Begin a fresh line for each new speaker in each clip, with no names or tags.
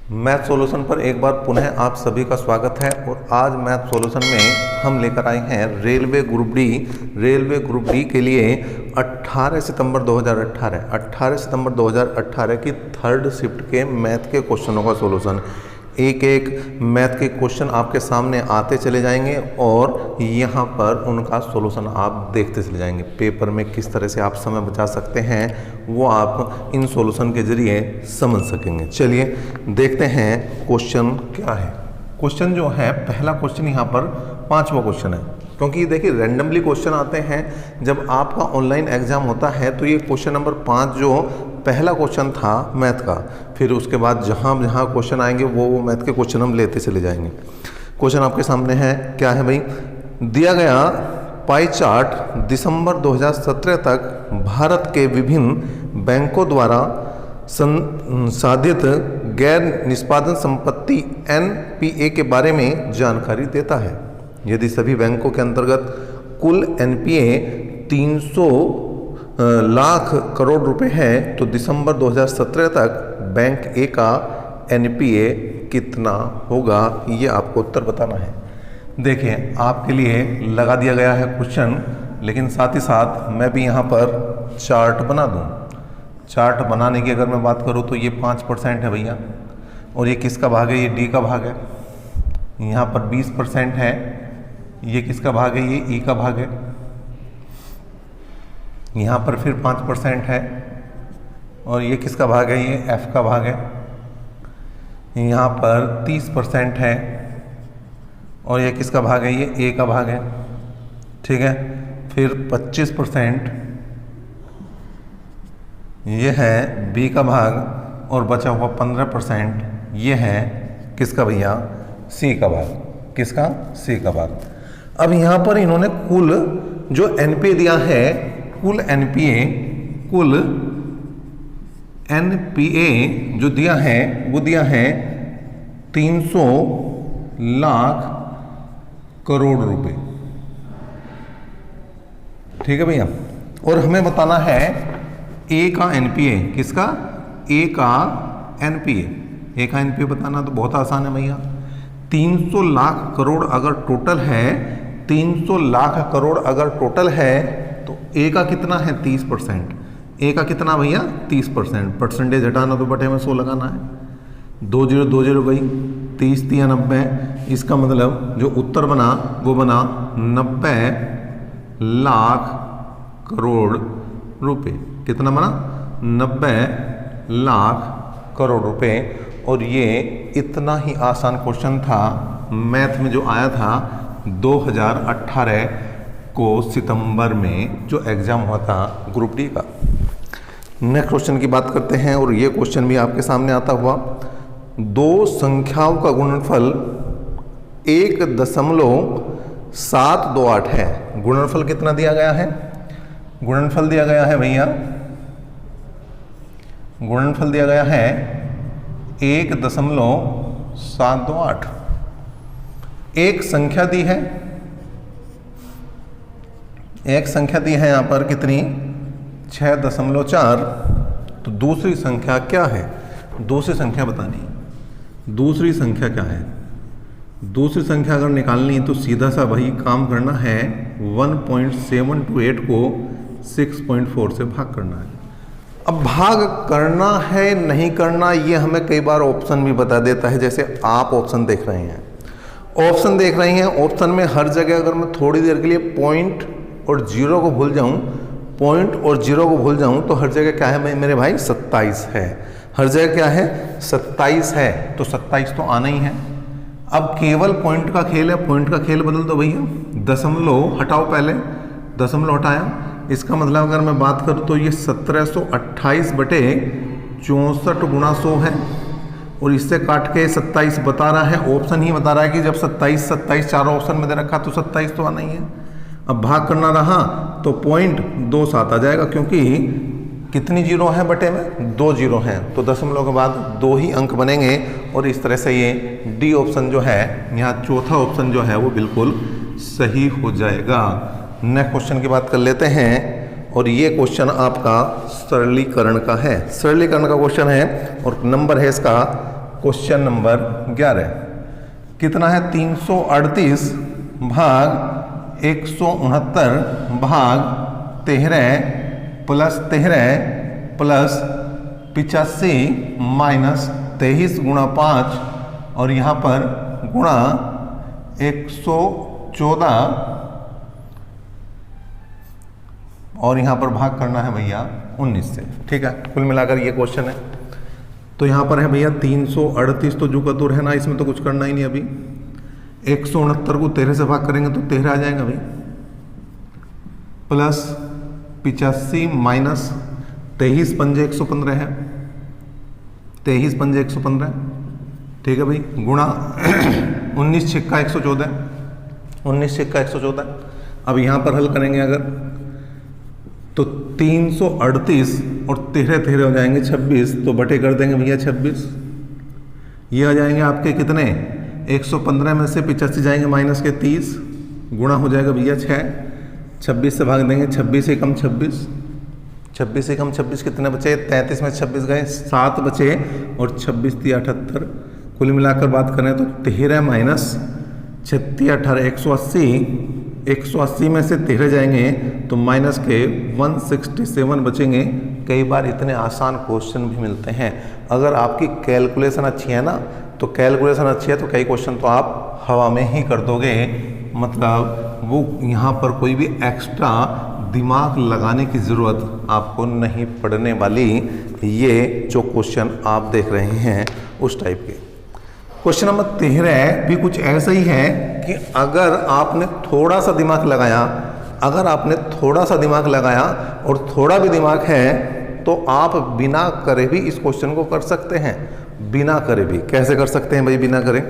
Math solution पर एक बार पुनः आप सभी का स्वागत है। और आज मैथ सॉल्यूशन में हम लेकर आए हैं रेलवे ग्रुप डी के लिए 18 सितंबर 2018 की थर्ड शिफ्ट के मैथ के क्वेश्चनों का सॉल्यूशन। एक एक मैथ के क्वेश्चन आपके सामने आते चले जाएंगे और यहाँ पर उनका सॉल्यूशन आप देखते चले जाएंगे। पेपर में किस तरह से आप समय बचा सकते हैं वो आप इन सॉल्यूशन के जरिए समझ सकेंगे। चलिए देखते हैं क्वेश्चन क्या है। क्वेश्चन जो है, पहला क्वेश्चन यहाँ पर 5वां क्वेश्चन है, क्योंकि देखिए रैंडमली क्वेश्चन आते हैं जब आपका ऑनलाइन एग्जाम होता है। तो ये क्वेश्चन नंबर 5 जो पहला क्वेश्चन था मैथ का, फिर उसके बाद जहाँ जहाँ क्वेश्चन आएंगे वो मैथ के क्वेश्चन हम लेते चले जाएंगे। क्वेश्चन आपके सामने है, क्या है भाई? दिया गया पाई चार्ट दिसंबर 2017 तक भारत के विभिन्न बैंकों द्वारा संसाधित गैर निष्पादन संपत्ति एनपीए के बारे में जानकारी देता है। यदि सभी बैंकों के अंतर्गत कुल एनपीए 300 लाख करोड़ रुपए है तो दिसंबर 2017 तक बैंक ए का एनपीए कितना होगा, ये आपको उत्तर बताना है। देखिए आपके लिए लगा दिया गया है क्वेश्चन, लेकिन साथ ही साथ मैं भी यहाँ पर चार्ट बना दूँ। चार्ट बनाने की अगर मैं बात करूँ तो ये 5% है भैया, और ये किसका भाग है? ये डी का भाग है। यहाँ पर 20% है, ये किसका भाग है? ये ई का भाग है। यहाँ पर फिर 5% है, और ये किसका भाग है? ये एफ का भाग है। यहाँ पर 30% है, और ये किसका भाग है? ये ए का भाग है। ठीक है, फिर 25% ये है बी का भाग, और बचा हुआ 15% ये है किसका भैया? सी का भाग। किसका? सी का भाग। अब यहाँ पर इन्होंने कुल जो एनपीए दिया है, कुल एनपीए जो दिया है वो दिया है 300 लाख करोड़ रुपए। ठीक है भैया, और हमें बताना है ए का एनपीए। किसका? ए का एनपीए। ए का एनपीए बताना तो बहुत आसान है भैया। 300 लाख करोड़ अगर टोटल है, 300 लाख करोड़ अगर टोटल है तो ए का कितना है? 30%। ए का कितना भैया? 30%। परसेंटेज हटाना तो बटे में 100 लगाना है। 20 गई, 30 × 90। इसका मतलब जो उत्तर बना वो बना 90 लाख करोड़ रुपए। कितना बना? 90 लाख करोड़ रुपए। और ये इतना ही आसान क्वेश्चन था मैथ में जो आया था 2018 को सितंबर में जो एग्जाम हुआ था ग्रुप डी का। नेक्स्ट क्वेश्चन की बात करते हैं, और ये क्वेश्चन भी आपके सामने आता हुआ। दो संख्याओं का गुणनफल 1.728 है। गुणनफल कितना दिया गया है? गुणनफल दिया गया है भैया, गुणनफल दिया गया है 1.728। एक संख्या दी है, एक संख्या दी है यहाँ पर कितनी? 6.4। तो दूसरी संख्या क्या है? दूसरी संख्या बतानी। दूसरी संख्या क्या है? दूसरी संख्या अगर निकालनी है तो सीधा सा वही काम करना है, 1.728 को 6.4 से भाग करना है। अब भाग करना है नहीं करना ये हमें कई बार ऑप्शन भी बता देता है। जैसे आप ऑप्शन देख रहे हैं, ऑप्शन में हर जगह अगर मैं थोड़ी देर के लिए पॉइंट और जीरो को भूल जाऊं, तो हर जगह क्या है मेरे भाई? 27 है। हर जगह क्या है? 27 है। तो 27 तो आना ही है। अब केवल पॉइंट का खेल है, पॉइंट का खेल बदल दो भैया। दशमलव हटाओ, पहले दशमलव हटाया। इसका मतलब अगर मैं बात करूं तो ये 1728 बटे 64 गुणा 100 है, और इससे काट के 27 बता रहा है। ऑप्शन ही बता रहा है कि जब 27 चारों ऑप्शन में दे रखा तो 27 तो आना ही है। अब भाग करना रहा तो 0.27 आ जाएगा, क्योंकि कितनी जीरो है बटे में? 2 जीरो हैं, तो दशमलव के बाद 2 ही अंक बनेंगे। और इस तरह से ये डी ऑप्शन जो है, यहाँ चौथा ऑप्शन जो है वो बिल्कुल सही हो जाएगा। नेक्स्ट क्वेश्चन की बात कर लेते हैं, और ये क्वेश्चन आपका सरलीकरण का है। सरलीकरण का क्वेश्चन है और नंबर है इसका क्वेश्चन नंबर 11 कितना है 338 भाग 169 भाग 13 प्लस 13 प्लस 85 माइनस 23 गुणा 5 और यहाँ पर गुणा 114 और यहाँ पर भाग करना है भैया 19 से। ठीक है, कुल मिलाकर ये क्वेश्चन है। तो यहाँ पर है भैया 338 तो जो का तो रहना, इसमें तो कुछ करना ही नहीं अभी। 169 को 13 से भाग करेंगे तो 13 आ जाएगा भाई, प्लस 85 माइनस 23 पंजे 115 है, 23 पंजे 115। ठीक है भाई, गुणा 19 छिक्का 114, 19 छिक्का 114। अब यहाँ पर हल करेंगे अगर तो 338 और 13 13 हो जाएंगे 26, तो बटे कर देंगे भैया 26। ये आ जाएंगे आपके कितने 115 में से 85 जाएंगे माइनस के 30, गुणा हो जाएगा भैया 6, 26 से भाग देंगे 26 एकम 26, 26 एकम 26 कितने बचे 33 में 26 गए 7 बचे और 26 × 78। कुल मिलाकर बात करें तो 13 माइनस 36 18 180 में से 13 जाएंगे तो माइनस के 167 बचेंगे। कई बार इतने आसान क्वेश्चन भी मिलते हैं। अगर आपकी कैलकुलेशन अच्छी है ना, तो कैलकुलेशन अच्छी है तो कई क्वेश्चन तो आप हवा में ही कर दोगे, मतलब वो यहाँ पर कोई भी एक्स्ट्रा दिमाग लगाने की ज़रूरत आपको नहीं पड़ने वाली। ये जो क्वेश्चन आप देख रहे हैं उस टाइप के। क्वेश्चन नंबर 13 भी कुछ ऐसा ही है कि अगर आपने थोड़ा सा दिमाग लगाया, अगर आपने थोड़ा सा दिमाग लगाया और थोड़ा भी दिमाग है तो आप बिना करे भी इस क्वेश्चन को कर सकते हैं। बिना करे भी कैसे कर सकते हैं भाई बिना करे?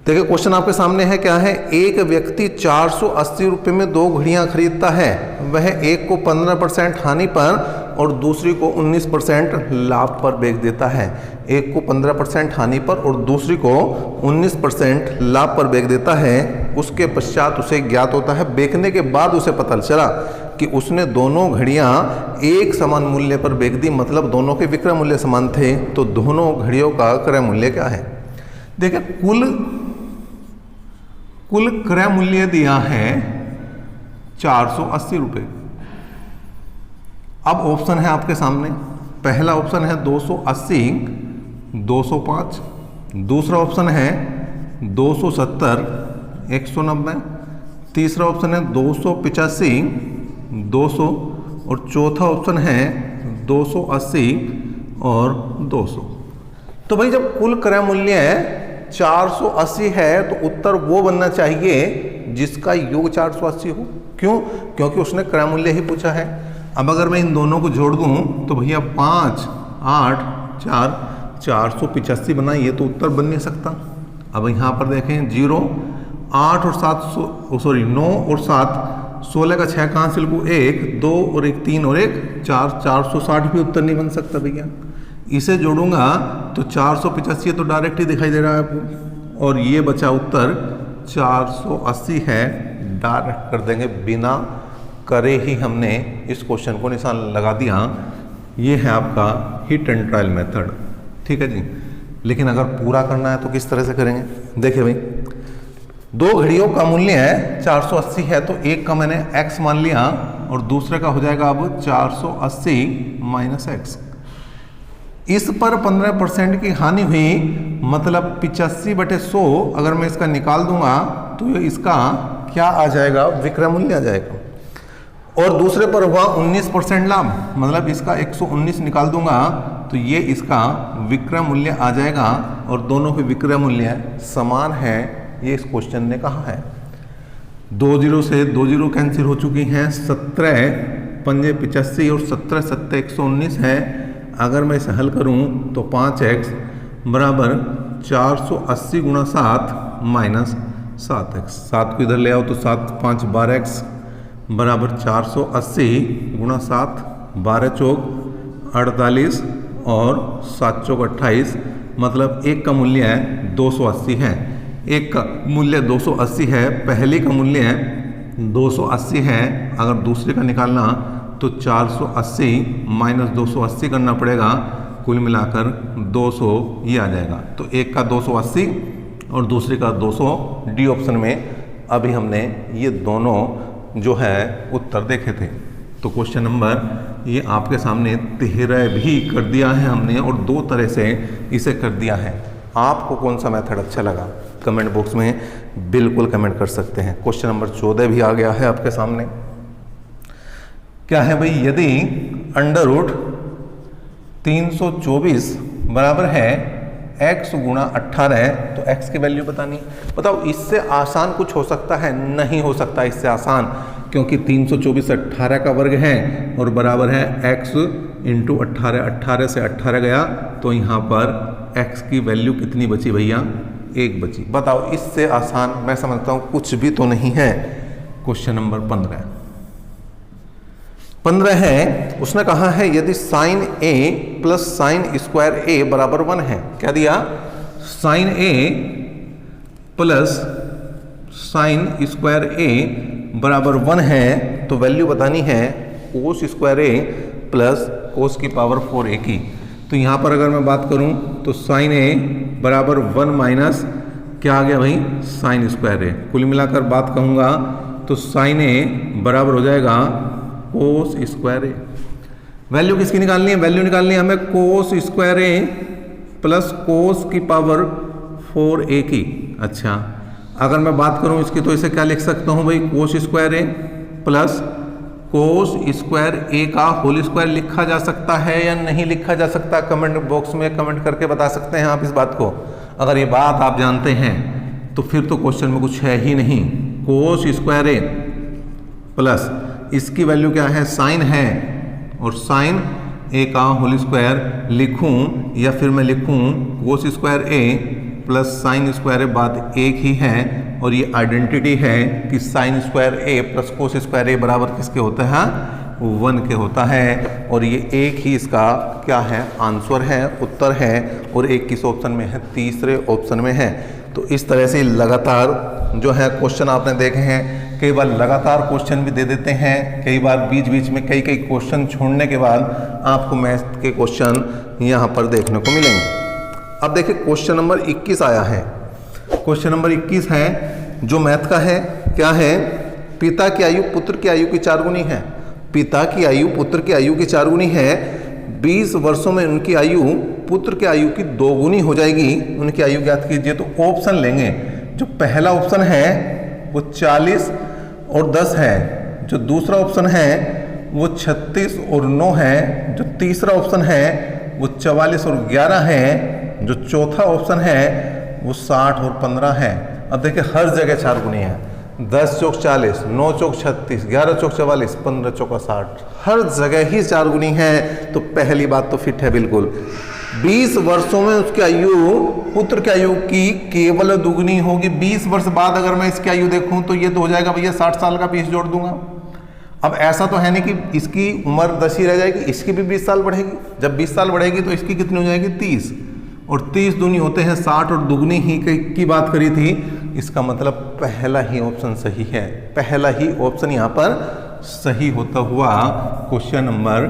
देखिए क्वेश्चन आपके सामने है, क्या है, एक व्यक्ति 480 रुपये में 2 घड़ियां खरीदता है। वह एक को 15% हानि पर और दूसरी को 19% लाभ पर बेच देता है। एक को 15% हानि पर और दूसरी को 19% लाभ पर बेच देता है। उसके पश्चात उसे ज्ञात होता है, बेचने के बाद उसे पता चला कि उसने दोनों घड़ियां एक समान मूल्य पर बेच दी, मतलब दोनों के विक्रय मूल्य समान थे। तो दोनों घड़ियों का क्रय मूल्य क्या है? देखिए कुल क्रय मूल्य दिया है 480 रुपये। अब ऑप्शन है आपके सामने, पहला ऑप्शन है 280 205, दूसरा ऑप्शन है 270 190, तीसरा ऑप्शन है 285 200 और चौथा ऑप्शन है 280 और 200। तो भाई जब कुल क्रय मूल्य 480 है तो उत्तर वो बनना चाहिए जिसका योग 480 हो। क्यों? क्योंकि उसने क्रय मूल्य ही पूछा है। अब अगर मैं इन दोनों को जोड़ दूं तो भैया 5 8 4 485 बनाइए तो उत्तर बन नहीं सकता। अब यहाँ पर देखें 0 8 और 7 सॉरी 9 और 7 16 का 6 कहाँ से लिखूँ? 1 2 और 1 3 और 1 4 460 भी उत्तर नहीं बन सकता भैया। इसे जोड़ूंगा तो 485 तो डायरेक्ट ही दिखाई दे रहा है आपको, और ये बचा उत्तर 480 है। डायरेक्ट कर देंगे, बिना करे ही हमने इस क्वेश्चन को निशान लगा दिया। ये है आपका हिट एंड ट्रायल मेथड। ठीक है जी। लेकिन अगर पूरा करना है तो किस तरह से करेंगे? देखिए भाई, 2 घड़ियों का मूल्य है 480 है तो एक का मैंने x मान लिया और दूसरे का हो जाएगा अब 480 माइनस x। इस पर 15% की हानि हुई, मतलब 85/100 अगर मैं इसका निकाल दूंगा तो इसका क्या आ जाएगा? विक्रय मूल्य आ जाएगा। और दूसरे पर हुआ 19% लाभ, मतलब इसका 119 निकाल दूंगा तो ये इसका विक्रय मूल्य आ जाएगा। और दोनों के विक्रय मूल्य समान है, ये इस क्वेश्चन ने कहा है। 2 0 से 2 0 कैंसिल हो चुकी हैं। 17 पंजे 85 और 17 7 119 है। अगर मैं इसे हल करूं तो 5x बराबर 480 गुणा 7 माइनस 7x। 7 को इधर ले आओ तो 7 5 12x बराबर 480 गुणा 7 12 चौक 48 और 7 चौक 28, मतलब एक का मूल्य है 280 है। एक का मूल्य 280 है, पहले का मूल्य है 280 है। अगर दूसरे का निकालना तो 480 माइनस 280 करना पड़ेगा, कुल मिलाकर 200 ये आ जाएगा। तो एक का 280 और दूसरे का 200। डी ऑप्शन में अभी हमने ये दोनों जो है उत्तर देखे थे। तो क्वेश्चन नंबर ये आपके सामने 13 भी कर दिया है हमने और दो तरह से इसे कर दिया है। आपको कौन सा मेथड अच्छा लगा कमेंट बॉक्स में बिल्कुल कमेंट कर सकते हैं। क्वेश्चन नंबर 14 भी आ गया है आपके सामने। क्या है भाई, यदि अंडर रूट 324 बराबर है x गुणा 18 तो x की वैल्यू बतानी। बताओ इससे आसान कुछ हो सकता है? नहीं हो सकता इससे आसान, क्योंकि 324 18 का वर्ग है और बराबर है x इंटू 18। 18 से 18 गया तो यहाँ पर x की वैल्यू कितनी बची भैया? 1 बची। बताओ इससे आसान मैं समझता हूँ कुछ भी तो नहीं है। क्वेश्चन नंबर 15 है, उसने कहा है यदि sine a plus sine square a बराबर 1 है। क्या दिया? Sine a plus sine square a बराबर 1 है तो वैल्यू बतानी है cos square a plus cos की पावर 4a की। तो यहाँ पर अगर मैं बात करूँ तो साइन a बराबर 1 माइनस क्या आ गया भाई? Sign square a। कुल मिलाकर बात कहूँगा तो साइन a बराबर हो जाएगा कोस स्क्वायर ए। वैल्यू किसकी निकालनी है? वैल्यू निकालनी है हमें कोस स्क्वायर ए प्लस कोस की पावर 4a की। अच्छा, अगर मैं बात करूं इसकी तो इसे क्या लिख सकता हूं भाई? कोस स्क्वायर ए प्लस कोस स्क्वायर ए का होल स्क्वायर लिखा जा सकता है या नहीं लिखा जा सकता? कमेंट बॉक्स में कमेंट करके बता सकते हैं आप इस बात को। अगर ये बात आप जानते हैं तो फिर तो क्वेश्चन में कुछ है ही नहीं। कोस स्क्वायर ए प्लस इसकी वैल्यू क्या है? साइन है और साइन ए का होल स्क्वायर लिखूं या फिर मैं लिखूं कोस स्क्वायर ए प्लस साइन स्क्वायर ए, बात एक ही है और ये आइडेंटिटी है कि साइन स्क्वायर ए प्लस कोस स्क्वायर ए बराबर किसके होता है? 1 के होता है। और ये एक ही इसका क्या है? आंसर है, उत्तर है। और एक किस ऑप्शन में है? तीसरे ऑप्शन में है। तो इस तरह से लगातार जो है क्वेश्चन आपने देखे हैं। कई बार लगातार क्वेश्चन भी दे देते हैं, कई बार बीच बीच में कई क्वेश्चन छोड़ने के बाद आपको मैथ के क्वेश्चन यहाँ पर देखने को मिलेंगे। अब देखिए क्वेश्चन नंबर 21 आया है। क्वेश्चन नंबर 21 है जो मैथ का है। क्या है? पिता की आयु पुत्र की आयु की 4 गुनी है। पिता की आयु पुत्र की आयु की 4 गुनी है। 20 वर्षों में उनकी आयु पुत्र की आयु की 2 गुनी हो जाएगी। उनकी आयु ज्ञात कीजिए। तो ऑप्शन लेंगे। जो पहला ऑप्शन है वो 40 और 10 है। जो दूसरा ऑप्शन है वो 36 और 9 है। जो तीसरा ऑप्शन है वो 44 और 11 है। जो चौथा ऑप्शन है वो 60 और 15 है। अब देखिए हर जगह 4 गुनी है। 10 चौक 40, 9 चौक 36, 11 चौक 44, 15 चौका 60, हर जगह ही 4 गुनी है। तो पहली बात तो फिट है बिल्कुल। 20 वर्षों में उसकी आयु पुत्र की आयु की केवल दुगनी होगी। 20 वर्ष बाद अगर मैं इसकी आयु देखूं तो ये तो हो जाएगा भैया 60 साल का 20 जोड़ दूंगा। अब ऐसा तो है नहीं कि इसकी उम्र 10 ही रह जाएगी, इसकी भी 20 साल बढ़ेगी। जब 20 साल बढ़ेगी तो इसकी कितनी हो जाएगी? 30। और 30 दूनी होते हैं 60 और दुगनी ही की बात करी थी। इसका मतलब पहला ही ऑप्शन सही है। पहला ही ऑप्शन यहाँ पर सही होता हुआ क्वेश्चन नंबर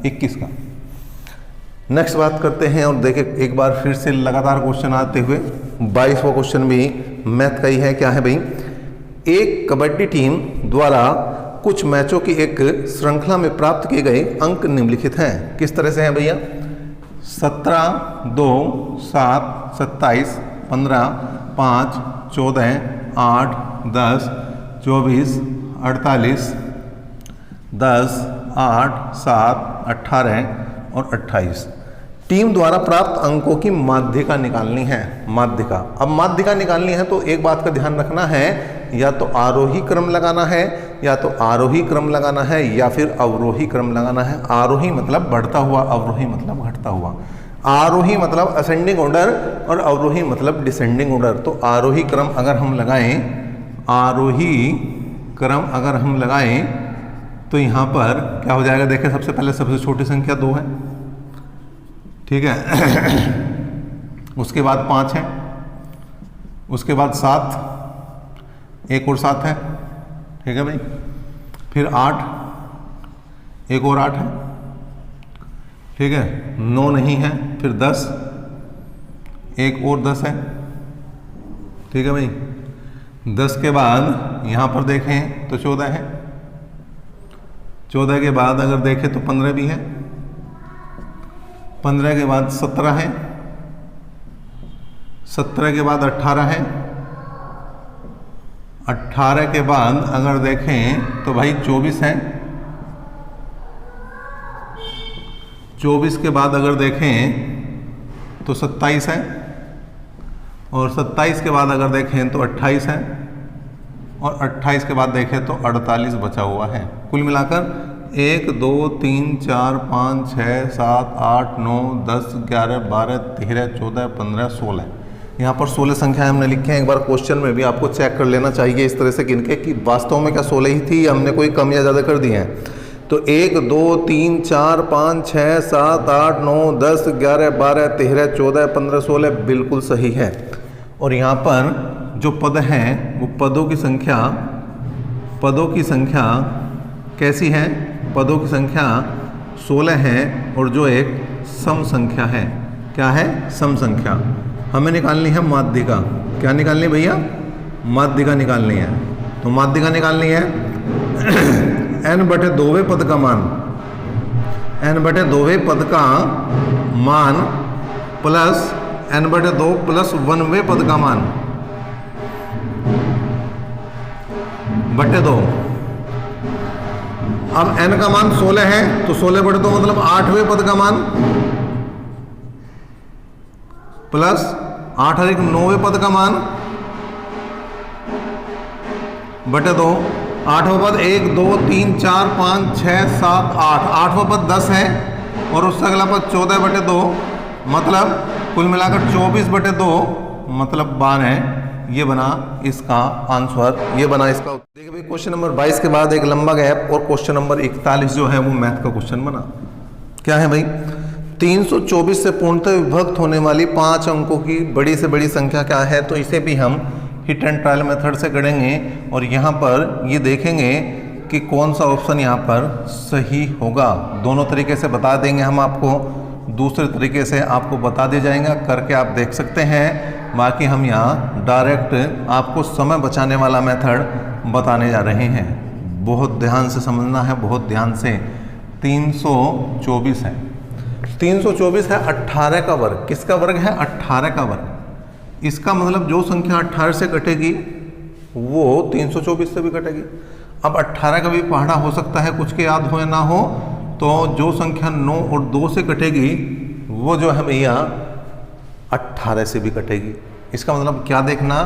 21 का। नेक्स्ट बात करते हैं और देखिए एक बार फिर से लगातार क्वेश्चन आते हुए 22वां क्वेश्चन भी मैथ का ही है। क्या है भाई? एक कबड्डी टीम द्वारा कुछ मैचों की एक श्रृंखला में प्राप्त किए गए अंक निम्नलिखित हैं। किस तरह से हैं भैया? 17, 2, 7, 27, 15, 5, 14, 8, 10, 24, 48, 10, 8, 7, 18 और 28। टीम द्वारा प्राप्त अंकों की माध्यिका निकालनी है। माध्यिका, अब माध्यिका निकालनी है तो एक बात का ध्यान रखना है, या तो आरोही क्रम लगाना है, या तो आरोही क्रम लगाना है, या फिर अवरोही क्रम लगाना है। आरोही मतलब बढ़ता हुआ, अवरोही मतलब घटता हुआ। आरोही मतलब असेंडिंग ऑर्डर और अवरोही मतलब डिसेंडिंग ऑर्डर। तो आरोही क्रम अगर हम लगाएं, आरोही क्रम अगर हम लगाएं तो यहाँ पर क्या हो जाएगा? देखिए सबसे पहले सबसे छोटी संख्या 2 है, ठीक है। उसके बाद 5 है, उसके बाद 7, एक और 7 है, ठीक है भाई। फिर 8, एक और 8 है, ठीक है, 9 नहीं है, फिर 10, एक और 10 है, ठीक है भाई। 10 के बाद यहाँ पर देखें तो 14 है, 14 के बाद अगर देखें तो 15 भी है, 15 के बाद 17 है, 17 के बाद 18 है, 18 के बाद अगर देखें तो भाई 24 है, 24 के बाद अगर देखें तो 27 है, और 27 के बाद अगर देखें तो 28 है, और 28 के बाद देखें तो 48 बचा हुआ है। कुल मिलाकर 1 2 3 4 5 6 7 8 9 10 11 12 13 14 15 16, यहाँ पर 16 संख्या हमने लिखे हैं। एक बार क्वेश्चन में भी आपको चेक कर लेना चाहिए इस तरह से गिन के कि वास्तव में क्या 16 ही थी या हमने कोई कम या ज़्यादा कर दिए हैं। तो 1 2 3 4 5 6 7 8 9 10 11 12 13 14 15 16 बिल्कुल सही है। और यहाँ पर जो पद हैं वो पदों की संख्या कैसी है? पदों की संख्या 16 है, और जो एक सम संख्या है, क्या है? सम संख्या। हमें निकालनी है माध्यिका। क्या निकालनी भैया? माध्यिका निकालनी है। तो माध्यिका निकालनी है n/2वें पद का मान, n/2वें पद का मान प्लस n/2 प्लस 1वें पद का मान बटे 2। अब n का मान 16 है तो 16/2 मतलब 8वें पद का मान प्लस 8 और 1 9वें पद का मान बटे 2। 8वां पद 1 2 3 4 5 6 7 8, 8वां पद 10 है, और उससे अगला पद 14/2 मतलब कुल मिलाकर 24/2 मतलब 12। ये बना इसका आंसर, ये बना इसका। देखिए भाई क्वेश्चन नंबर 22 के बाद एक लंबा गैप और क्वेश्चन नंबर 41 जो है वो मैथ का क्वेश्चन बना। क्या है भाई? 324 से पूर्णतः विभक्त होने वाली 5 अंकों की बड़ी से बड़ी संख्या क्या है? तो इसे भी हम हिट एंड ट्रायल मेथड से करेंगे, और यहाँ पर ये देखेंगे कि कौन सा ऑप्शन यहाँ पर सही होगा। दोनों तरीके से बता देंगे हम आपको, दूसरे तरीके से आपको बता दिया जाएगा, करके आप देख सकते हैं। बाकी हम यहाँ डायरेक्ट आपको समय बचाने वाला मेथड बताने जा रहे हैं। बहुत ध्यान से समझना है, बहुत ध्यान से। 324 है, 324 है 18 का वर्ग। किसका वर्ग है? 18 का वर्ग। इसका मतलब जो संख्या 18 से कटेगी वो 324 से भी कटेगी। अब 18 का भी पहाड़ा हो सकता है, कुछ के याद हो या ना हो, तो जो संख्या 9 और 2 से कटेगी वो जो है भैया 18 से भी कटेगी। इसका मतलब क्या देखना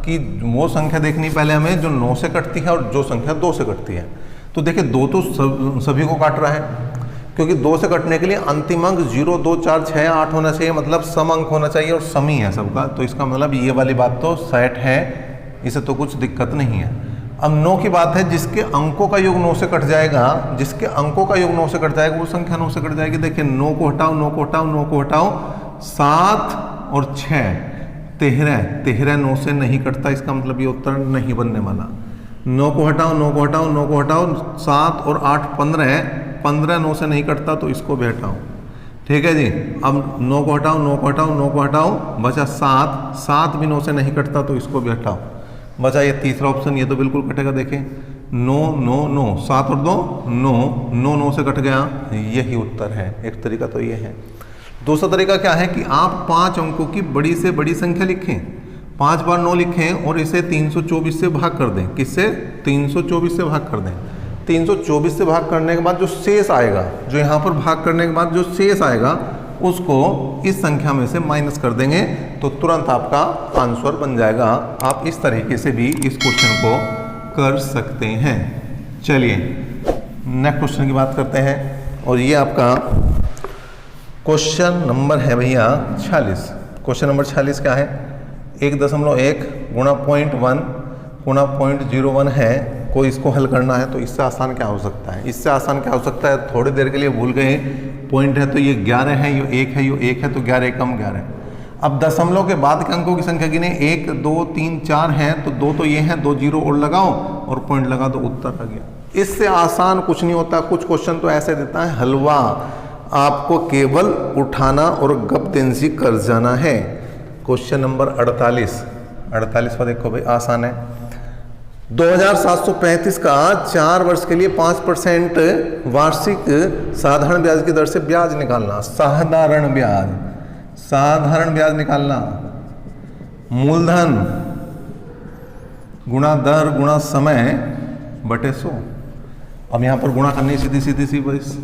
कि वो संख्या देखनी पहले हमें जो 9 से कटती है और जो संख्या 2 से कटती है। तो देखिए 2 तो सभी को काट रहा है, क्योंकि 2 से कटने के लिए अंतिम अंक 0 2 4 6 8 होना चाहिए, मतलब सम अंक होना चाहिए, और सम ही है सबका। तो इसका मतलब ये वाली बात तो सेट है, इसे तो कुछ दिक्कत नहीं है। अब 9 की बात है, जिसके अंकों का योग 9 से कट जाएगा, जिसके अंकों का योग 9 से कट जाएगा वो संख्या 9 से कट जाएगी। देखिए 9 को हटाओ, 9 को हटाओ, 9 को हटाओ, 7 और 6 13, 13 9 से नहीं कटता। इसका मतलब ये उत्तर नहीं बनने वाला। 9 को हटाओ, 9 को हटाओ, 9 को हटाओ, 7 और 8 15, 15 9 से नहीं कटता, तो इसको भी हटाओ। ठीक है जी। अब 9 को हटाओ, 9 को हटाओ, 9 को हटाओ, बचा 7, 7 भी 9 से नहीं कटता, तो इसको भी हटाओ। बचा ये तीसरा ऑप्शन, ये तो बिल्कुल कटेगा। देखें 9 9 9, 7 और 2 9, 9 9 से कट गया, यही उत्तर है। एक तरीका तो ये है। दूसरा तरीका क्या है कि आप 5 अंकों की बड़ी से बड़ी संख्या लिखें, 5 बार 9 लिखें और इसे 324 से भाग कर दें। किससे? 324 से भाग कर दें। 324 से भाग करने के बाद जो शेष आएगा, जो यहाँ पर भाग करने के बाद जो शेष आएगा, उसको इस संख्या में से माइनस कर देंगे, तो तुरंत आपका आंसर बन जाएगा। आप इस तरीके से भी इस क्वेश्चन को कर सकते हैं। चलिए नेक्स्ट क्वेश्चन की बात करते हैं, और ये आपका क्वेश्चन नंबर है भैया 46। क्वेश्चन नंबर 46 क्या है? 1.1 गुणा 0.1 गुणा 0.01 है। कोई इसको हल करना है, तो इससे आसान क्या हो सकता है? इससे आसान क्या हो सकता है? थोड़ी देर के लिए भूल गए, पॉइंट है तो ये 11 है, ये 1 है, ये 1 है, तो 11 कम 11। अब दशमलव के बाद के अंकों की संख्या गिने, 1 2 3 4 हैं, तो 2 तो ये हैं, 2 जीरो और लगाओ और पॉइंट लगा दो, उत्तर आ गया। इससे आसान कुछ नहीं होता। कुछ क्वेश्चन तो ऐसे देता है हलवा, आपको केवल उठाना और गपतेंसी कर जाना है। क्वेश्चन नंबर 48 पर देखो भाई, आसान है। 2735 का 4 वर्ष के लिए 5% वार्षिक साधारण ब्याज की दर से ब्याज निकालना। साधारण ब्याज निकालना, मूलधन गुणा दर गुणा समय बटे 100। अब यहाँ पर गुणा करनी सीधी सी बस,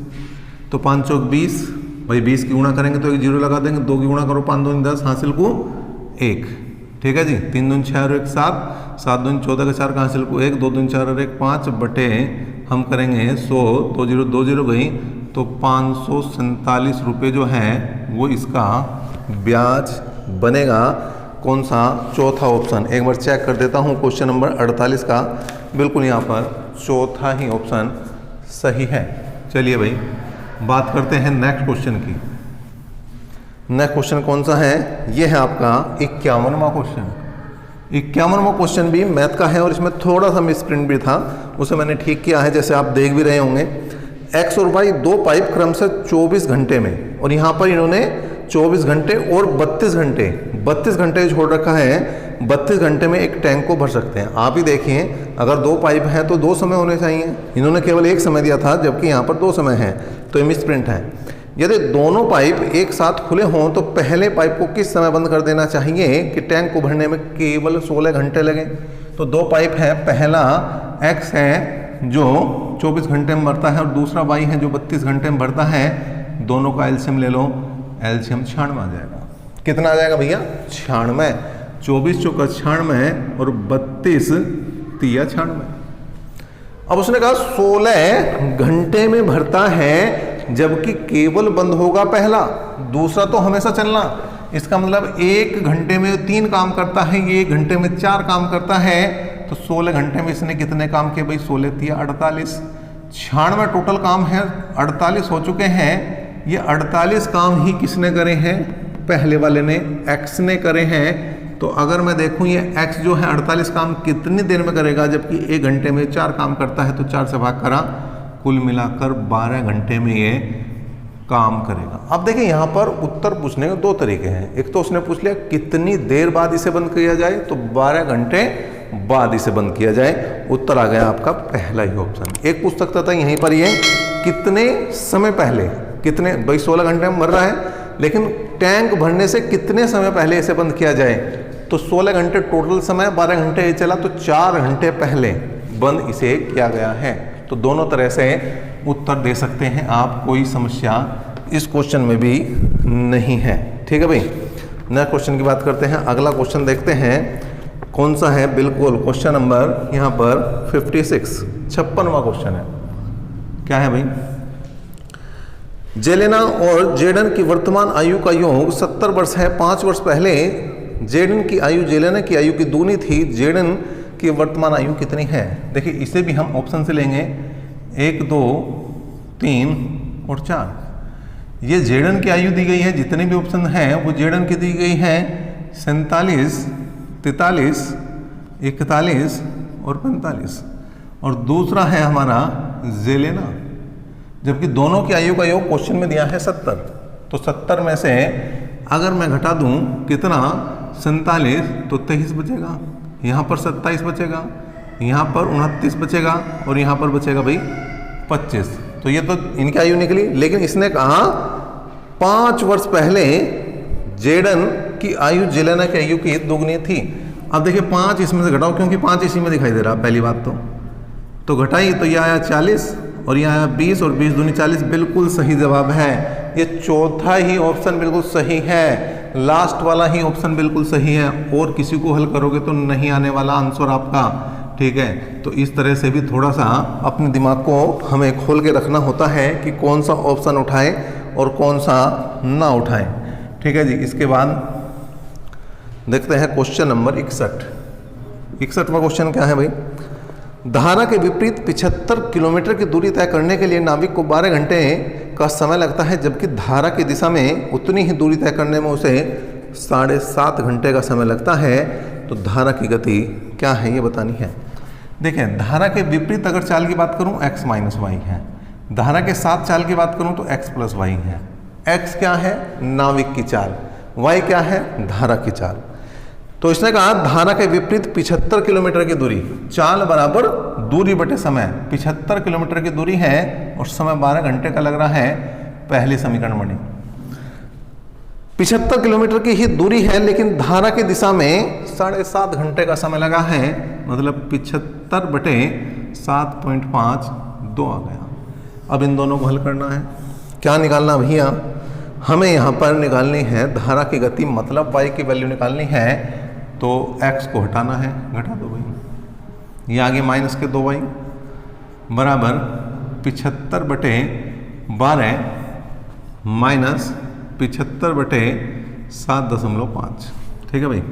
तो 5 चौक 20, भाई 20 की गुणा करेंगे तो एक जीरो लगा देंगे, 2 की गुणा करो 5 दूनी 10, हासिल को 1, ठीक है जी। 3 दूनी 6 और 1 7, 7 दूनी 14 का 4 का हासिल को 1, 2 दूनी 4 और 1 5 बटे हम करेंगे 100, 2 जीरो गई, तो 547 रुपये जो है वो इसका ब्याज बनेगा। कौन सा? चौथा ऑप्शन। एक बार चेक कर देता हूँ क्वेश्चन नंबर 48 का, बिल्कुल यहाँ पर चौथा ही ऑप्शन सही है। चलिए भाई बात करते हैं नेक्स्ट क्वेश्चन की। नेक्स्ट क्वेश्चन कौन सा है? ये है आपका 51वां क्वेश्चन। 51वां क्वेश्चन भी मैथ का है और इसमें थोड़ा सा मिसप्रिंट भी था, उसे मैंने ठीक किया है, जैसे आप देख भी रहे होंगे। एक्स और वाई 2 पाइप क्रम से 24 घंटे में, और यहाँ पर इन्होंने 24 घंटे और 32 घंटे छोड़ रखा है। 32 घंटे में एक टैंक को भर सकते हैं। आप ही देखिए, अगर 2 पाइप हैं तो 2 समय होने चाहिए, इन्होंने केवल 1 समय दिया था, जबकि यहाँ पर 2 समय है, तो ये मिसप्रिंट है। यदि दोनों पाइप एक साथ खुले हों तो पहले पाइप को किस समय बंद कर देना चाहिए कि टैंक को भरने में केवल 16 घंटे लगे? तो 2 पाइप है, पहला एक्स है जो 24 घंटे में भरता है और दूसरा वाई है जो 32 घंटे में भरता है। दोनों का एलसीएम ले लो, एलसीएम 96 आ जाएगा। कितना आ जाएगा भैया? 96। 24 चौका 96 और 32 तिया 96। अब उसने कहा 16 घंटे में भरता है, जबकि केवल बंद होगा पहला, दूसरा तो हमेशा चलना। इसका मतलब 1 घंटे में 3 काम करता है, ये 1 घंटे में 4 काम करता है। तो 16 घंटे में इसने कितने काम किए भाई? 16 तिया 48। 96 टोटल काम है, 48 हो चुके हैं। ये 48 काम ही किसने करे हैं? पहले वाले ने, एक्स ने करे हैं। तो अगर मैं देखूं ये एक्स जो है 48 काम कितनी देर में करेगा, जबकि 1 घंटे में 4 काम करता है, तो 4 से भाग करा, कुल मिलाकर 12 घंटे में ये काम करेगा। अब देखिए यहाँ पर उत्तर पूछने के 2 तरीके हैं। एक तो उसने पूछ लिया कितनी देर बाद इसे बंद किया जाए, तो 12 घंटे बाद इसे बंद किया जाए। उत्तर आ गया आपका पहला ही ऑप्शन। एक पूछ सकता था यहीं पर ये कितने समय पहले, कितने भाई 16 घंटे में भर रहा है, लेकिन टैंक भरने से कितने समय पहले इसे बंद किया जाए? तो 16 घंटे टोटल समय, 12 घंटे ये चला, तो 4 घंटे पहले बंद इसे किया गया है। तो दोनों तरह से उत्तर दे सकते हैं आप, कोई समस्या इस क्वेश्चन में भी नहीं है। ठीक है भाई, नेक्स्ट क्वेश्चन की बात करते हैं। अगला क्वेश्चन देखते हैं कौन सा है। बिल्कुल क्वेश्चन नंबर यहाँ पर 56वां क्वेश्चन है। क्या है भाई? जेलेना और जेडन की वर्तमान आयु का योग 70 वर्ष है। 5 वर्ष पहले जेडन की आयु जेलेना की आयु की दूनी थी। जेडन की वर्तमान आयु कितनी है? देखिए इसे भी हम ऑप्शन से लेंगे, 1 2 3 और 4। ये जेडन की आयु दी गई है, जितने भी ऑप्शन हैं वो जेडन की दी गई है 47, 43, 41 और 45। और दूसरा है हमारा जेलेना, जबकि दोनों की आयु का योग क्वेश्चन में दिया है 70। तो 70 में से अगर मैं घटा दूं कितना, 47, तो 23 बचेगा, यहाँ पर 27 बचेगा, यहाँ पर 29 बचेगा और यहाँ पर बचेगा भाई 25। तो ये तो इनकी आयु निकली। लेकिन इसने कहा 5 वर्ष पहले जेडन की आयु जेलेना की आयु की दोगुनी थी। अब देखिए 5 इसमें से घटाओ, क्योंकि 5 इसी में दिखाई दे रहा पहली बात तो घटाई, तो ये आया 40 और यहाँ आया 20 और 20 दूनी 40। बिल्कुल सही जवाब है। ये चौथा ही ऑप्शन बिल्कुल सही है, लास्ट वाला ही ऑप्शन बिल्कुल सही है। और किसी को हल करोगे तो नहीं आने वाला आंसर आपका। ठीक है, तो इस तरह से भी थोड़ा सा अपने दिमाग को हमें खोल के रखना होता है कि कौन सा ऑप्शन उठाएं और कौन सा ना उठाएं। ठीक है जी, इसके बाद देखते हैं क्वेश्चन नंबर 61वां क्वेश्चन क्या है भाई? धारा के विपरीत 75 किलोमीटर की दूरी तय करने के लिए नाविक को 12 घंटे का समय लगता है, जबकि धारा की दिशा में उतनी ही दूरी तय करने में उसे 7.5 घंटे का समय लगता है। तो धारा की गति क्या है ये बतानी है। देखें, धारा के विपरीत अगर चाल की बात करूं x - y है, धारा के साथ चाल की बात करूं तो x प्लस वाई है। x क्या है? नाविक की चाल। y क्या है? धारा की चाल। तो इसने कहा धारा के विपरीत 75 किलोमीटर की दूरी, चाल बराबर दूरी बटे समय। 75 किलोमीटर की दूरी है और समय 12 घंटे का लग रहा है। पहली समीकरण बनी। 75 किलोमीटर की ही दूरी है लेकिन धारा की दिशा में 7.5 घंटे का समय लगा है, मतलब 75 बटे 7.5 2 आ गया। अब इन दोनों को हल करना है। क्या निकालना भैया? हमें यहाँ पर निकालनी है धारा की गति, मतलब y की वैल्यू निकालनी है। तो x को हटाना है, घटा दो भाई। ये आगे माइनस के 2y बराबर 75 बटे 12 माइनस 75 बटे 7.5। ठीक है भाई।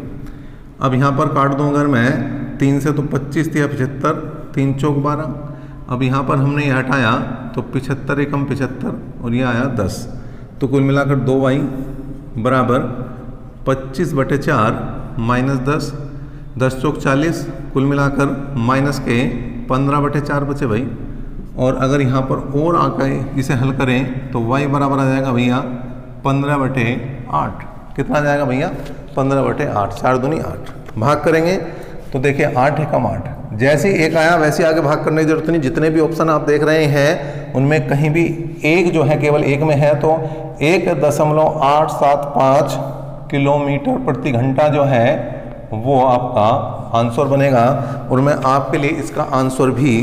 अब यहाँ पर काट दूँ अगर मैं 3 से तो 25 या 75, 3 चौक 12। अब यहाँ पर हमने ये हटाया तो 75 एकम 75 और ये आया 10। तो कुल मिलाकर 2y बराबर 25 बटे 4 माइनस 10, 10 चौक 40, कुल मिलाकर माइनस के 15 बटे 4 बचे भाई। और अगर यहाँ पर और आकर इसे हल करें तो y बराबर आ जाएगा भैया 15 बटे 8। कितना आ जाएगा भैया? 15 बटे 8। 4 दूनी 8। भाग करेंगे तो देखिए 8 एकम 8। जैसे ही एक आया वैसे आगे भाग करने की जरूरत नहीं। जितने भी ऑप्शन आप देख रहे हैं उनमें कहीं भी एक जो है केवल एक में है तो 1.875 किलोमीटर प्रति घंटा जो है वो आपका आंसर बनेगा। और मैं आपके लिए इसका आंसर भी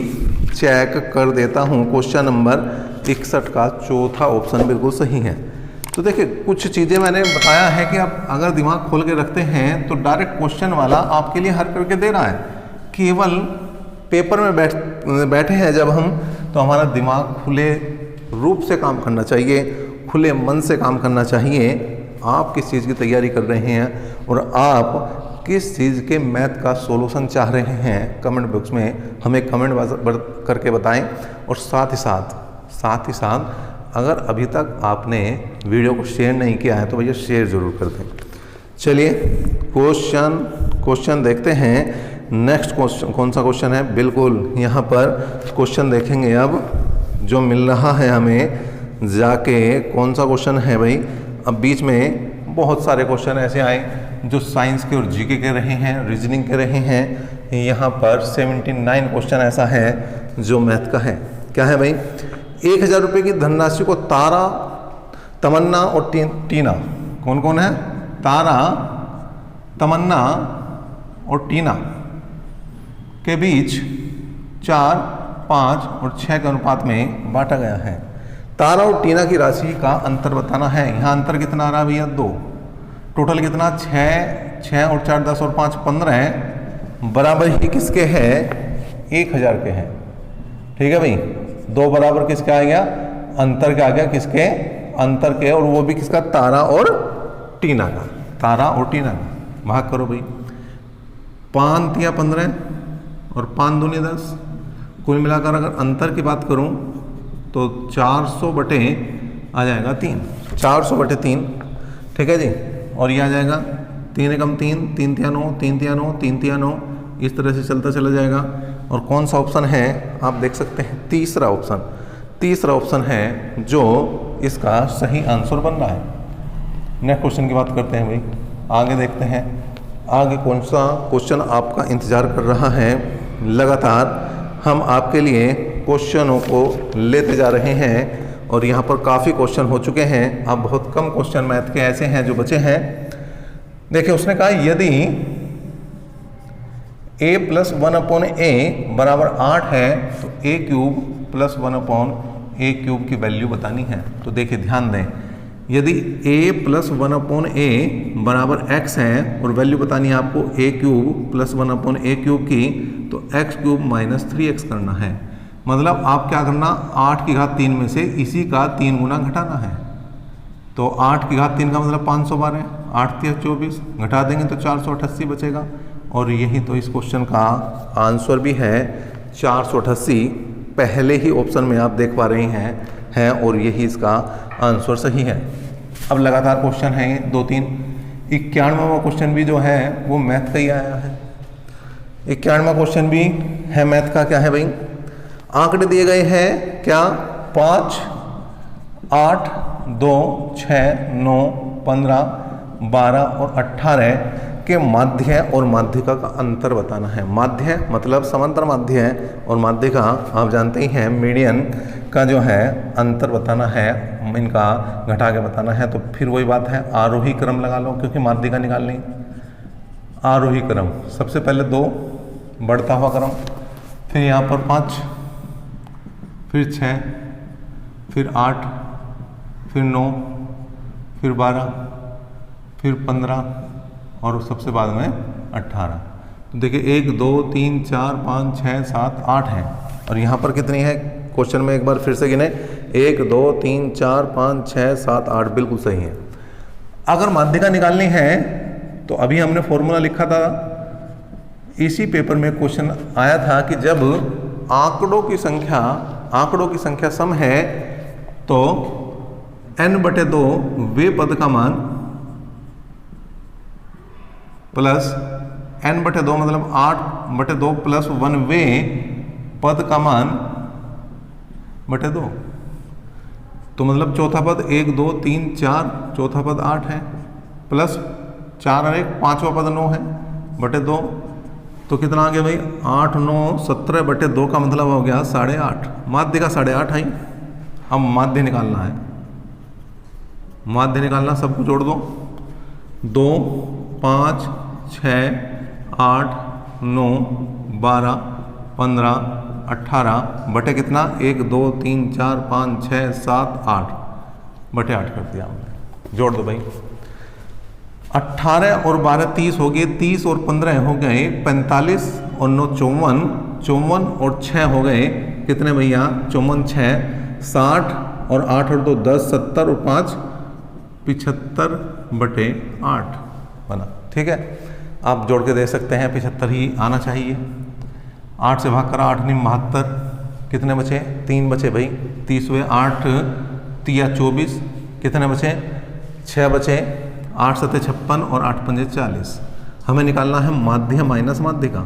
चेक कर देता हूँ। क्वेश्चन नंबर 61 का चौथा ऑप्शन बिल्कुल सही है। तो देखिए कुछ चीज़ें मैंने बताया है कि आप अगर दिमाग खोल के रखते हैं तो डायरेक्ट क्वेश्चन वाला आपके लिए हल करके दे रहा है। केवल पेपर में बैठे हैं जब हम, तो हमारा दिमाग खुले रूप से काम करना चाहिए, खुले मन से काम करना चाहिए। आप किस चीज़ की तैयारी कर रहे हैं और आप किस चीज़ के मैथ का सॉल्यूशन चाह रहे हैं, कमेंट बॉक्स में हमें कमेंट करके बताएं। और साथ ही साथ अगर अभी तक आपने वीडियो को शेयर नहीं किया है तो भैया शेयर ज़रूर कर दें। चलिए क्वेश्चन देखते हैं। नेक्स्ट क्वेश्चन कौन सा क्वेश्चन है? बिल्कुल यहाँ पर क्वेश्चन देखेंगे अब जो मिल रहा है हमें जाके। कौन सा क्वेश्चन है भाई? अब बीच में बहुत सारे क्वेश्चन ऐसे आए जो साइंस के और जीके के रहे हैं, रीजनिंग के रहे हैं। यहाँ पर 79 क्वेश्चन ऐसा है जो मैथ का है। क्या है भाई? 1000 रुपये की धनराशि को तारा, तमन्ना और टीना, कौन कौन है? तारा, तमन्ना और टीना के बीच 4, 5 और 6 के अनुपात में बांटा गया है। तारा और टीना की राशि का अंतर बताना है। यहाँ अंतर कितना आ रहा है भैया? 2। टोटल कितना? 6 और 4 10 और 5 15 बराबर ही किसके है? 1000 के हैं। ठीक है भाई। 2 बराबर किसका आ गया? अंतर का आ गया। किसके? अंतर के। और वो भी किसका? तारा और टीना का। तारा और टीना का। भाग करो भाई। 5 तिया 15 और 5 दूनी 10। कुल मिलाकर अगर अंतर की बात करूं तो 400 बटे आ जाएगा 3। 400 बटे 3। ठीक है जी। और ये आ जाएगा 3 एकम 3, 3 तिया 9, 3 तिया 9, 3 तिया 9। इस तरह से चलता चला जाएगा। और कौन सा ऑप्शन है आप देख सकते हैं? तीसरा ऑप्शन है जो इसका सही आंसर बन रहा है। नेक्स्ट क्वेश्चन की बात करते हैं भाई। आगे देखते हैं आगे कौन सा क्वेश्चन आपका इंतज़ार कर रहा है। लगातार हम आपके लिए क्वेश्चनों को लेते जा रहे हैं और यहाँ पर काफ़ी क्वेश्चन हो चुके हैं। अब बहुत कम क्वेश्चन मैथ के ऐसे हैं जो बचे हैं। देखिए उसने कहा यदि a + 1/a बराबर 8 है तो a³ + 1/a³ की वैल्यू बतानी है। तो देखिए ध्यान दें, यदि a + 1/a बराबर x है और वैल्यू बतानी है आपको a³ + 1/a³ की, तो x³ - 3x करना है। मतलब आप क्या करना, 8 की घात 3 में से इसी का 3 गुना घटाना है। तो 8 की घात 3 का मतलब 512, 8 × 24 घटा देंगे तो 488 बचेगा। और यही तो इस क्वेश्चन का आंसर भी है 488। पहले ही ऑप्शन में आप देख पा रहे हैं और यही इसका आंसर सही है। अब लगातार क्वेश्चन हैं 2-3। 91वां क्वेश्चन भी जो है वो मैथ का ही आया है। 91वां क्वेश्चन भी है मैथ का। क्या है भाई? आंकड़े दिए गए हैं क्या? 5, 8, 2, 6, 9, 15, 12 और 18 के माध्य और माध्यिका का अंतर बताना है। माध्य मतलब समांतर माध्य है और माध्यिका आप जानते ही हैं मीडियन का जो है अंतर बताना है, इनका घटा के बताना है। तो फिर वही बात है, आरोही क्रम लगा लो क्योंकि माध्यिका निकालनी। आरोही क्रम सबसे पहले 2 बढ़ता हुआ क्रम, फिर यहाँ पर 5, फिर 6, फिर 8, फिर 9, फिर 12, फिर 15 और सबसे बाद में 18। तो देखिए 1, 2, 3, 4, 5, 6, 7, 8 है। और यहाँ पर कितनी है क्वेश्चन में, एक बार फिर से गिने, 1, 2, 3, 4, 5, 6, 7, 8 बिल्कुल सही है। अगर माध्यिका निकालनी है तो अभी हमने फॉर्मूला लिखा था, इसी पेपर में क्वेश्चन आया था कि जब आंकड़ों की संख्या सम है तो n/2 वे पद का मान प्लस n/2 मतलब 8/2 प्लस 1 वे पद का मान बटे 2। तो मतलब चौथा पद 1, 2, 3, 4, चौथा पद 8 है, प्लस 4 और 1 पांचवा पद 9 है बटे 2। तो कितना आ गया भाई, 8, 9, 17/2 का मतलब हो गया 8.5। माध्य का 8.5 है। अब माध्य निकालना है, माध्य निकालना, सबको जोड़ दो। 2, 5, 6, 8, 9, 12, 15, 18 बटे कितना, 1, 2, 3, 4, 5, 6, 7, 8 बटे 8 कर दिया हमने। जोड़ दो भाई, 18 और 12 30 हो गए, 30 और 15 हो गए 45 और 9 54, 54 और 6 हो गए कितने भैया, 54, 6, 60 और 8 और 2 10, 70 और 5 75/8 बना। ठीक है, आप जोड़ के दे सकते हैं, 75 ही आना चाहिए। 8 से भाग करा, 8 9 72, कितने बचे, 3 बचे भाई, 30 हुए, 8 3 24, कितने बचे, 6 बचे, 8 7 56 और 8 5 40। हमें निकालना है माध्य माइनस माध्यिका,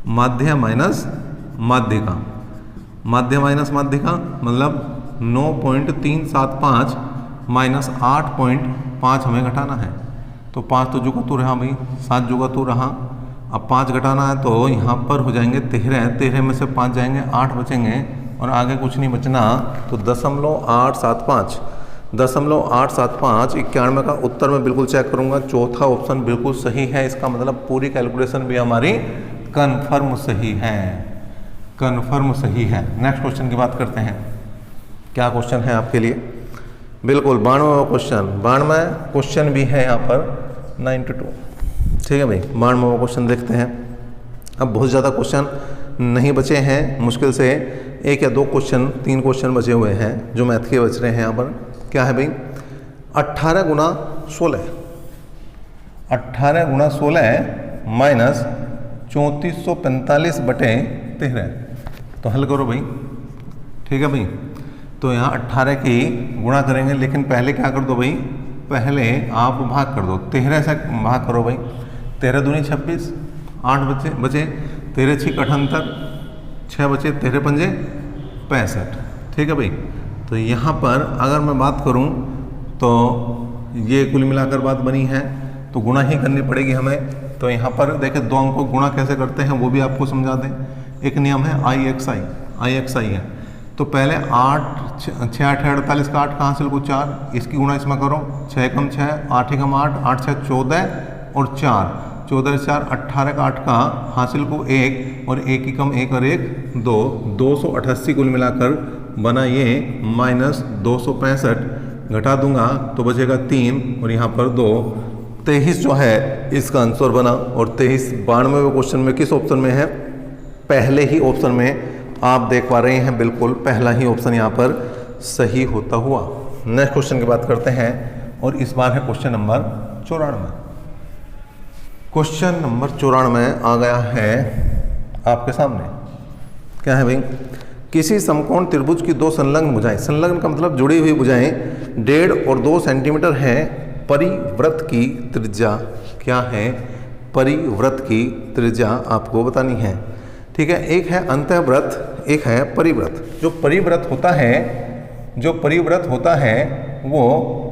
माध्य माइनस माध्यिका, माध्य माइनस माध्यिका मतलब 9.375 माइनस 8.5 हमें घटाना है। तो 5 तो जुगा तू रहा भाई, 7 जुगा तू रहा। अब 5 घटाना है तो यहाँ पर हो जाएंगे 13, 13 में से 5 जाएंगे, 8 बचेंगे और आगे कुछ नहीं बचना। तो 0.875, 0.875 91 का उत्तर मैं बिल्कुल चेक करूँगा, चौथा ऑप्शन बिल्कुल सही है। इसका मतलब पूरी कैलकुलेशन भी हमारी कन्फर्म सही है, कन्फर्म सही है। नेक्स्ट क्वेश्चन की बात करते हैं। क्या क्वेश्चन है आपके लिए, बिल्कुल 92वां क्वेश्चन, 92 क्वेश्चन भी है यहाँ पर 92। ठीक है भाई, 92वां क्वेश्चन देखते हैं। अब बहुत ज़्यादा क्वेश्चन नहीं बचे हैं, मुश्किल से 1 या 2 क्वेश्चन, 3 क्वेश्चन बचे हुए हैं जो मैथ के बच रहे हैं यहाँ पर। क्या है भाई, 18 गुना 16, 18 गुना 16 माइनस 3445 बटे 13। तो हल करो भाई। ठीक है भाई, तो यहाँ 18 की गुणा करेंगे, लेकिन पहले क्या कर दो भाई, पहले आप भाग कर दो, 13 से भाग करो भाई। 13 दूनी 26, 8 बचे 13 6 78, 6 बचे 13 पंजे 65। ठीक है भाई, तो यहाँ पर अगर मैं बात करूँ तो ये कुल मिलाकर बात बनी है, तो गुणा ही करनी पड़ेगी हमें। तो यहाँ पर देखें 2 अंक को गुणा कैसे करते हैं वो भी आपको समझा दें। एक नियम है IXI है। तो पहले 8 6 8 48 का 8 कहाँ से लगो 4, इसकी गुणा इसमें करो, 6 कम 6, 8 कम 8, 8 6 14 और 4, 14 4 18 का 8 का हासिल को 1 और 1 की कम 1 और 1 2, 288 कुल मिलाकर बना ये माइनस 265। घटा दूंगा तो बचेगा 3 और यहाँ पर 2, 23 जो है इसका आंसर बना। और 23 92वें क्वेश्चन में किस ऑप्शन में है, पहले ही ऑप्शन में आप देख पा रहे हैं, बिल्कुल पहला ही ऑप्शन यहाँ पर सही होता हुआ। नेक्स्ट क्वेश्चन की बात करते हैं और इस बार है क्वेश्चन नंबर 94। क्वेश्चन नंबर 94 आ गया है आपके सामने। क्या है भाई, किसी समकोण त्रिभुज की 2 संलग्न भुजाएं, संलग्न का मतलब जुड़ी हुई भुजाएं 1.5 और 2 सेंटीमीटर है, परिवृत्त की त्रिज्या क्या है, परिवृत्त की त्रिज्या आपको बतानी है। ठीक है, एक है अंतःवृत्त, एक है परिव्रत। जो परिव्रत होता है वो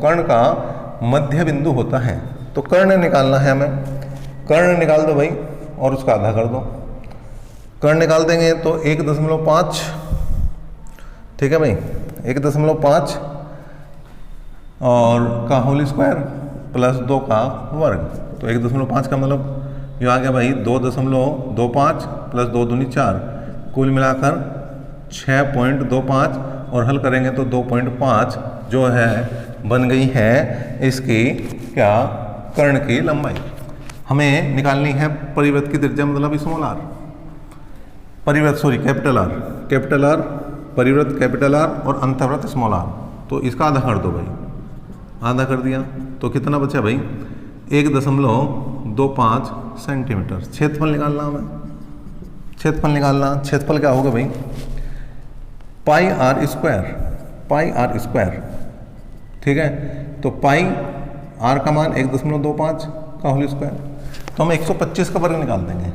कर्ण का मध्य बिंदु होता है। तो कर्ण निकालना है हमें, कर्ण निकाल दो भाई और उसका आधा कर दो। कर्ण निकाल देंगे तो 1.5, ठीक है भाई, 1.5 और का होल स्क्वायर प्लस 2 का वर्ग। तो 1.5 का मतलब जो आ गया भाई 2.25 प्लस 2 दूनी 4, कुल मिलाकर 6.25 और हल करेंगे तो 2.5 जो है बन गई है इसकी क्या, कर्ण की लंबाई। हमें निकालनी है परिव्रत की त्रिज्या मतलब स्मॉल आर, कैपिटल आर, परिव्रत कैपिटल आर और अंतर्वृत्त स्मॉल आर। तो इसका आधा कर दो भाई, आधा कर दिया तो कितना बचा भाई 1.25 सेंटीमीटर। क्षेत्रफल निकालना हमें, क्षेत्रफल क्या होगा भाई पाई आर स्क्वायर, ठीक है। तो पाई आर का मान 1.25 का होल स्क्वायर। तो हम 125 का वर्ग निकाल देंगे।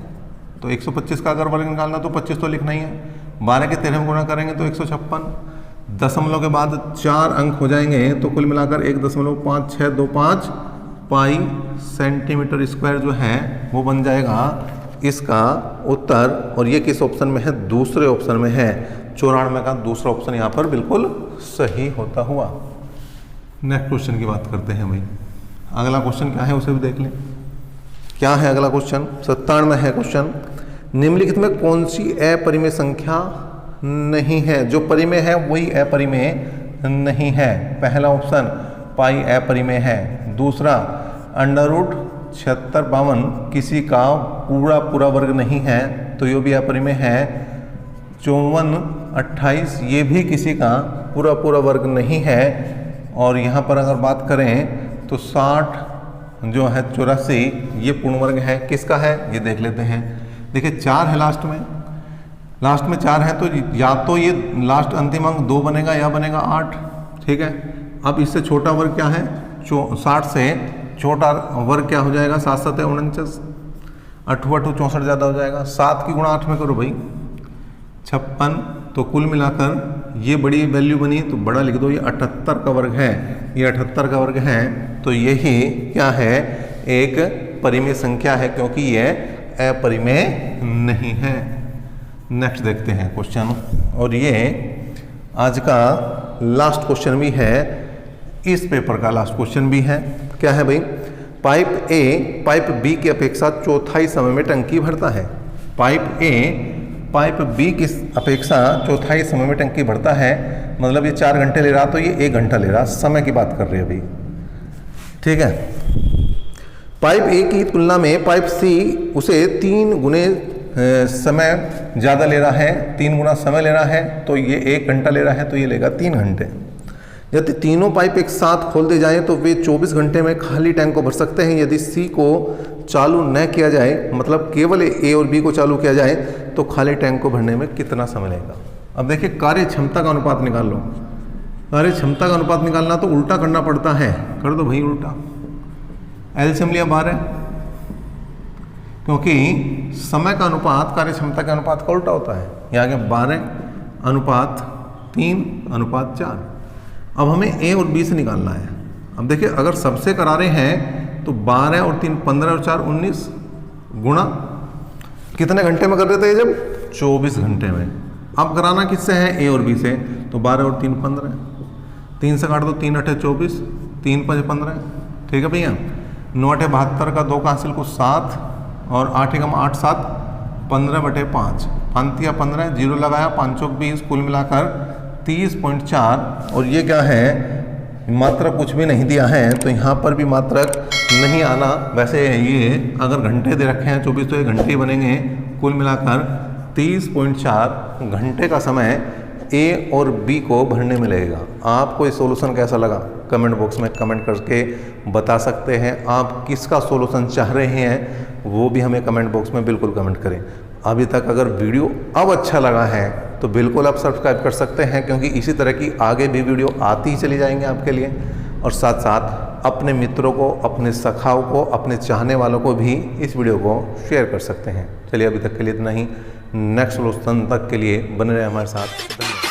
तो 125 का अगर वर्ग निकालना तो 25 तो लिखना ही है, 12 के 13 में गुणा करेंगे तो 156, दशमलव के बाद 4 अंक हो जाएंगे तो कुल मिलाकर 1.5625 पाई सेंटीमीटर स्क्वायर जो है वो बन जाएगा इसका उत्तर। और ये किस ऑप्शन में है, दूसरे ऑप्शन में है। 94 का दूसरा ऑप्शन यहाँ पर बिल्कुल सही होता हुआ। नेक्स्ट क्वेश्चन की बात करते हैं भाई। अगला क्वेश्चन क्या है उसे भी देख लें। क्या है अगला क्वेश्चन, 97 है क्वेश्चन। निम्नलिखित में कौन सी अपरिमेय संख्या नहीं है? जो परिमेय है वही अपरिमेय नहीं है। पहला ऑप्शन पाई अपरिमेय है, दूसरा √7652 किसी का पूरा वर्ग नहीं है तो ये भी अपरिमेय है। 5428 ये भी किसी का पूरा वर्ग नहीं है। और यहाँ पर अगर बात करें तो 60 जो है 84 ये पूर्ण वर्ग है। किसका है ये देख लेते हैं। देखिए 4 है लास्ट में 4 है तो या तो ये लास्ट अंतिम अंक 2 बनेगा या बनेगा 8, ठीक है। अब इससे छोटा वर्ग क्या है, 60 से छोटा वर्ग क्या हो जाएगा, 7 7 है 49, 8 8 64 ज़्यादा हो जाएगा। 7 की गुणा 8 में करो भाई 56। तो कुल मिलाकर ये बड़ी वैल्यू बनी तो बड़ा लिख दो, ये 78 का वर्ग है, ये 78 का वर्ग है। तो यही क्या है, एक परिमेय संख्या है क्योंकि ये अपरिमेय नहीं है। नेक्स्ट देखते हैं क्वेश्चन, और ये आज का लास्ट क्वेश्चन भी है, इस पेपर का लास्ट क्वेश्चन भी है। क्या है भाई, पाइप ए पाइप बी की अपेक्षा चौथाई समय में टंकी भरता है। पाइप ए पाइप बी की अपेक्षा चौथाई समय में टंकी भरता है, मतलब ये 4 घंटे ले रहा तो ये 1 घंटा ले रहा, समय की बात कर रहे हैं अभी, ठीक है। पाइप ए की तुलना में पाइप सी उसे 3 गुने समय ज़्यादा ले रहा है, 3 गुना समय ले रहा है, तो ये 1 घंटा ले रहा है तो ये लेगा 3 घंटे। यदि तीनों पाइप एक साथ खोल दी जाए तो वे 24 घंटे में खाली टैंक को भर सकते हैं। यदि सी को चालू न किया जाए, मतलब केवल ए और बी को चालू किया जाए, तो खाली टैंक को भरने में कितना समय लगेगा। अब देखिए कार्य क्षमता का अनुपात निकाल लो। कार्य क्षमता का अनुपात निकालना तो उल्टा करना पड़ता है, कर दो भाई उल्टा। एलसीएम लिया 12, क्योंकि समय का अनुपात कार्य क्षमता के अनुपात का उल्टा होता है। यहाँ आगे 12:3:4। अब हमें ए और बी से निकालना है। अब देखिए अगर सबसे करारे हैं तो 12 और 3 15 और 4 19 गुणा कितने घंटे में कर देते हैं, जब 24 घंटे में। अब कराना किससे है, ए और बी से, तो 12 और 3 15, 3 से काट दो, 3 8 24, 3 5 15, ठीक है भैया। 9 8 72 का 2 का हासिल को 7 और 8 एकम 8 7 15/5, 5 15, 0 लगाया, 5 चौक 20, कुल मिलाकर 30.4। और ये क्या है, मात्रक कुछ भी नहीं दिया है तो यहाँ पर भी मात्रक नहीं आना। वैसे ये अगर घंटे दे रखे हैं 24 तो ये घंटे बनेंगे। कुल मिलाकर 30.4 घंटे का समय ए और बी को भरने में लगेगा। आपको ये सॉल्यूशन कैसा लगा कमेंट बॉक्स में कमेंट करके बता सकते हैं। आप किसका सॉल्यूशन चाह रहे हैं वो भी हमें कमेंट बॉक्स में बिल्कुल कमेंट करें। अभी तक अगर वीडियो अब अच्छा लगा है तो बिल्कुल आप सब्सक्राइब कर सकते हैं, क्योंकि इसी तरह की आगे भी वीडियो आती ही चली जाएंगे आपके लिए। और साथ साथ अपने मित्रों को, अपने सखाओं को, अपने चाहने वालों को भी इस वीडियो को शेयर कर सकते हैं। चलिए अभी तक के लिए इतना ही। नेक्स्ट सोल्यूशन तक के लिए बने रहे हमारे साथ।